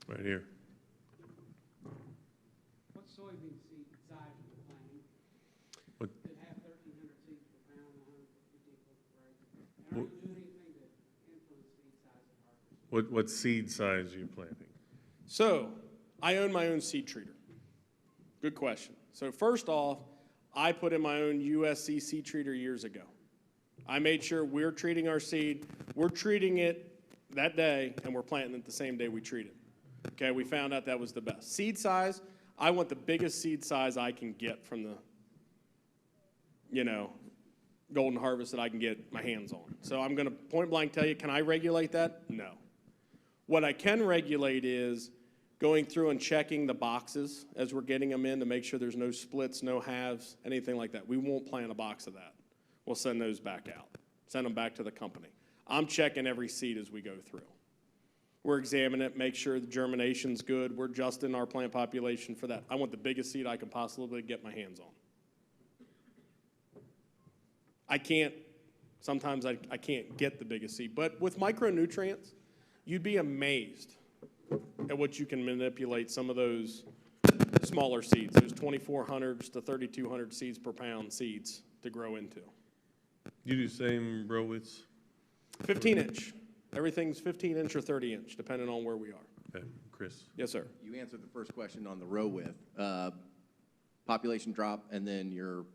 Right here. What soybean seed size are you planting? What- That have 1,300 seeds per pound, 150 per acre. And are you doing anything to influence seed size and harvest? What seed size are you planting? So I own my own seed treater. Good question. So first off, I put in my own USC seed treater years ago. I made sure we're treating our seed. We're treating it that day, and we're planting it the same day we treat it. Okay, we found out that was the best. Seed size, I want the biggest seed size I can get from the, golden harvest that I can get my hands on. So I'm going to point blank tell you, can I regulate that? No. What I can regulate is going through and checking the boxes as we're getting them in to make sure there's no splits, no halves, anything like that. We won't plant a box of that. We'll send those back out, send them back to the company. I'm checking every seed as we go through. We're examining it, make sure the germination's good. We're adjusting our plant population for that. I want the biggest seed I can possibly get my hands on. Sometimes I can't get the biggest seed, but with micronutrients, you'd be amazed at what you can manipulate some of those smaller seeds, those 2,400s to 3,200 seeds per pound seeds to grow into. You do same row widths? 15-inch. Everything's 15-inch or 30-inch, depending on where we are. Okay, Chris. Yes, sir. You answered the first question on the row width. Population drop, and then your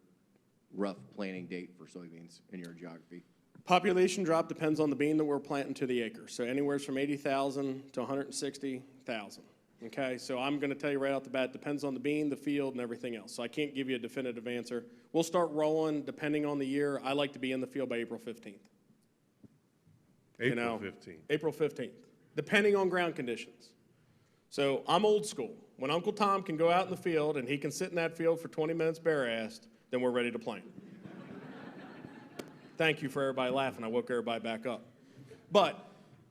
rough planting date for soybeans in your geography. Population drop depends on the bean that we're planting to the acre. So anywhere from 80,000 to 160,000. Okay, so I'm going to tell you right off the bat, depends on the bean, the field, and everything else. So I can't give you a definitive answer. We'll start rolling depending on the year. I like to be in the field by April 15th. April 15th. April 15th, depending on ground conditions. So I'm old school. When Uncle Tom can go out in the field and he can sit in that field for 20 minutes bare-assed, then we're ready to plant. Thank you for everybody laughing. I woke everybody back up. But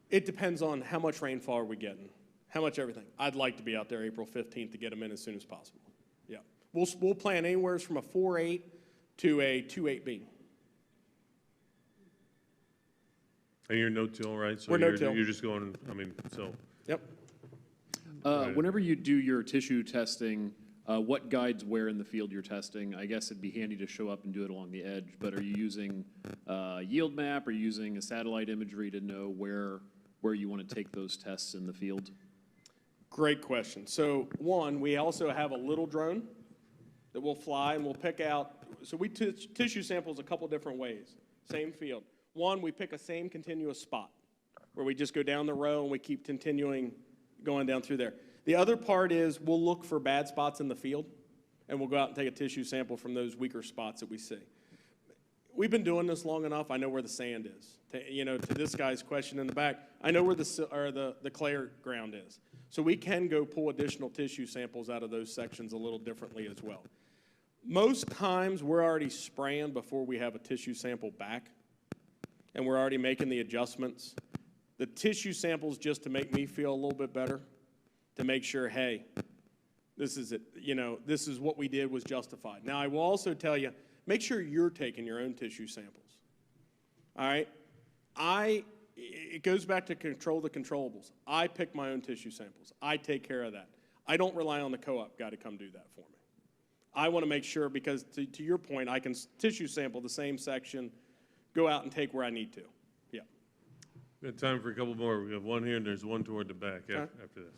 it depends on how much rainfall are we getting, how much everything. I'd like to be out there April 15th to get them in as soon as possible. Yeah. We'll plant anywhere from a 4.8 to a 2.8B. And you're no-till, right? So We're no-till. You're just going, I mean, so. Yep. Whenever you do your tissue testing, what guides where in the field you're testing? I guess it'd be handy to show up and do it along the edge, but are you using a yield map? Are you using a satellite imagery to know where you want to take those tests in the field? Great question. So one, we also have a little drone that will fly and we'll pick out, so we tissue samples a couple different ways, same field. One, we pick a same continuous spot where we just go down the row and we keep continuing going down through there. The other part is we'll look for bad spots in the field and we'll go out and take a tissue sample from those weaker spots that we see. We've been doing this long enough, I know where the sand is. To this guy's question in the back, I know where the clay ground is. So we can go pull additional tissue samples out of those sections a little differently as well. Most times we're already spraying before we have a tissue sample back, and we're already making the adjustments. The tissue samples just to make me feel a little bit better, to make sure, hey, this is it. This is what we did was justified. Now, I will also tell you, make sure you're taking your own tissue samples. All right? It goes back to control the controllables. I pick my own tissue samples. I take care of that. I don't rely on the co-op guy to come do that for me. I want to make sure, because to your point, I can tissue sample the same section, go out and take where I need to. Yeah. We have time for a couple more. We have one here and there's one toward the back after this.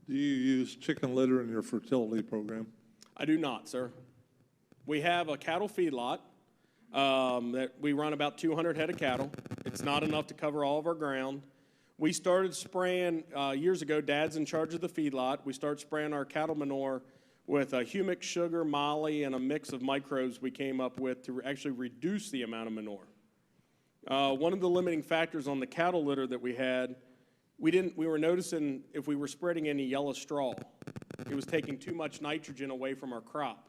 Do you use chicken litter in your fertility program? I do not, sir. We have a cattle feedlot that we run about 200 head of cattle. It's not enough to cover all of our ground. We started spraying years ago. Dad's in charge of the feedlot. We started spraying our cattle manure with humic, sugar, moly, and a mix of microbes we came up with to actually reduce the amount of manure. One of the limiting factors on the cattle litter that we had, we were noticing if we were spreading any yellow straw, it was taking too much nitrogen away from our crop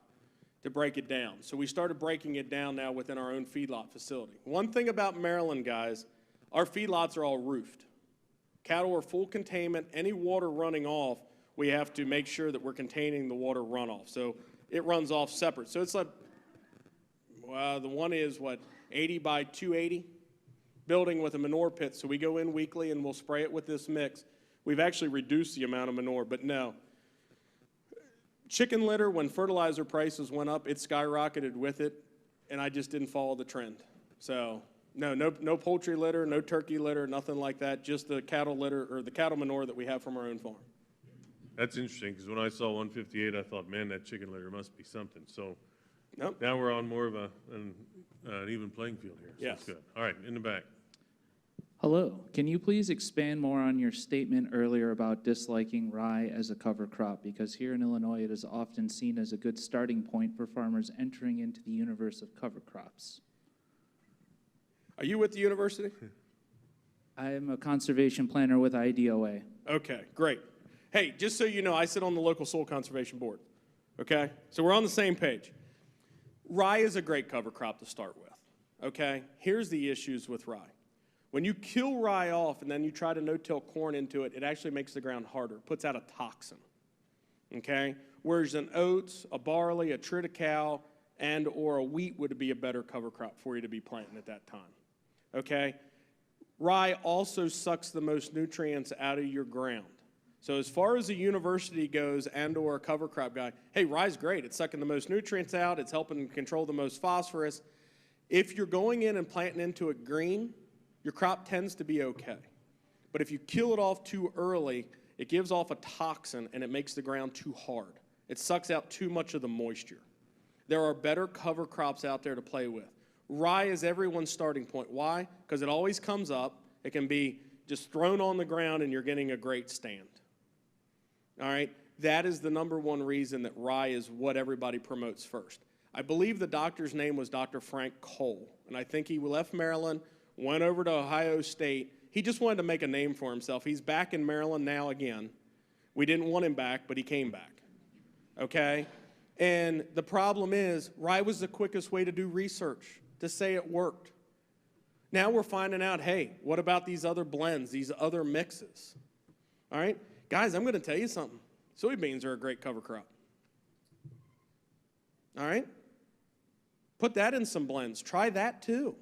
to break it down. So we started breaking it down now within our own feedlot facility. One thing about Maryland, guys, our feedlots are all roofed. Cattle are full containment. Any water running off, we have to make sure that we're containing the water runoff. So it runs off separate. So it's like, the one is, 80 by 280? Building with a manure pit. So we go in weekly and we'll spray it with this mix. We've actually reduced the amount of manure, but no. Chicken litter, when fertilizer prices went up, it skyrocketed with it, and I just didn't follow the trend. So no poultry litter, no turkey litter, nothing like that, just the cattle litter or the cattle manure that we have from our own farm. That's interesting, because when I saw 158, I thought, man, that chicken litter must be something. So Nope. now we're on more of an even playing field here. So Yes. That's good. All right, in the back. Hello. Can you please expand more on your statement earlier about disliking rye as a cover crop? Because here in Illinois, it is often seen as a good starting point for farmers entering into the universe of cover crops. Are you with the university? I am a conservation planner with IDOA. Okay, great. Hey, just so you know, I sit on the local soil conservation board, okay? So we're on the same page. Rye is a great cover crop to start with, okay? Here's the issues with rye. When you kill rye off and then you try to no-till corn into it, it actually makes the ground harder, puts out a toxin, okay? Whereas an oats, a barley, a triticale, and or a wheat would be a better cover crop for you to be planting at that time, okay? Rye also sucks the most nutrients out of your ground. So as far as the university goes and or a cover crop guy, hey, rye's great. It's sucking the most nutrients out. It's helping control the most phosphorus. If you're going in and planting into it green, your crop tends to be okay. But if you kill it off too early, it gives off a toxin and it makes the ground too hard. It sucks out too much of the moisture. There are better cover crops out there to play with. Rye is everyone's starting point. Why? Because it always comes up. It can be just thrown on the ground and you're getting a great stand. All right? That is the number one reason that rye is what everybody promotes first. I believe the doctor's name was Dr. Frank Cole, and I think he left Maryland, went over to Ohio State. He just wanted to make a name for himself. He's back in Maryland now again. We didn't want him back, but he came back. okay? And the problem is, rye was the quickest way to do research, to say it worked. Now we're finding out, hey, what about these other blends, these other mixes? All right? Guys, I'm going to tell you something. Soybeans are a great cover crop. All right? Put that in some blends. Try that too.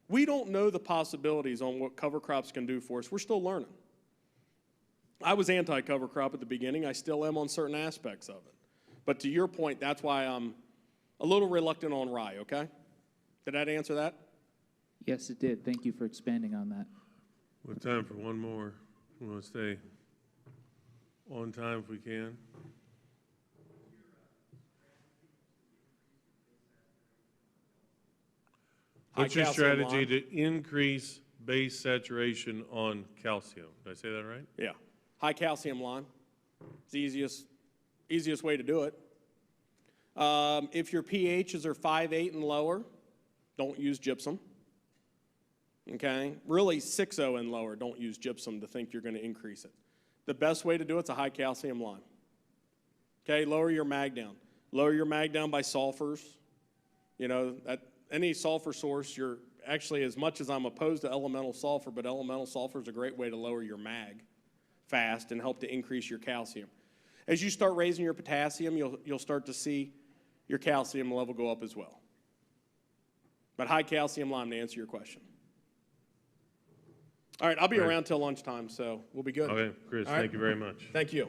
We don't know the possibilities on what cover crops can do for us. We're still learning. I was anti-cover crop at the beginning. I still am on certain aspects of it. But to your point, that's why I'm a little reluctant on rye, okay? Did that answer that? Yes, it did. Thank you for expanding on that. We have time for one more. We want to stay on time if we can. What's your strategy to increase base saturation on calcium? Did I say that right? Yeah. High calcium lime. It's the easiest way to do it. If your pHs are 5.8 and lower, don't use gypsum. Okay? Really 6.0 and lower, don't use gypsum to think you're going to increase it. The best way to do it is a high calcium lime. Okay? Lower your mag down. Lower your mag down by sulfurs. You know, any sulfur source, you're actually, as much as I'm opposed to elemental sulfur, but elemental sulfur is a great way to lower your mag fast and help to increase your calcium. As you start raising your potassium, you'll start to see your calcium level go up as well. But high calcium lime to answer your question. All right, I'll be around till lunchtime, so we'll be good. Okay, Chris, All right. thank you very much. Thank you.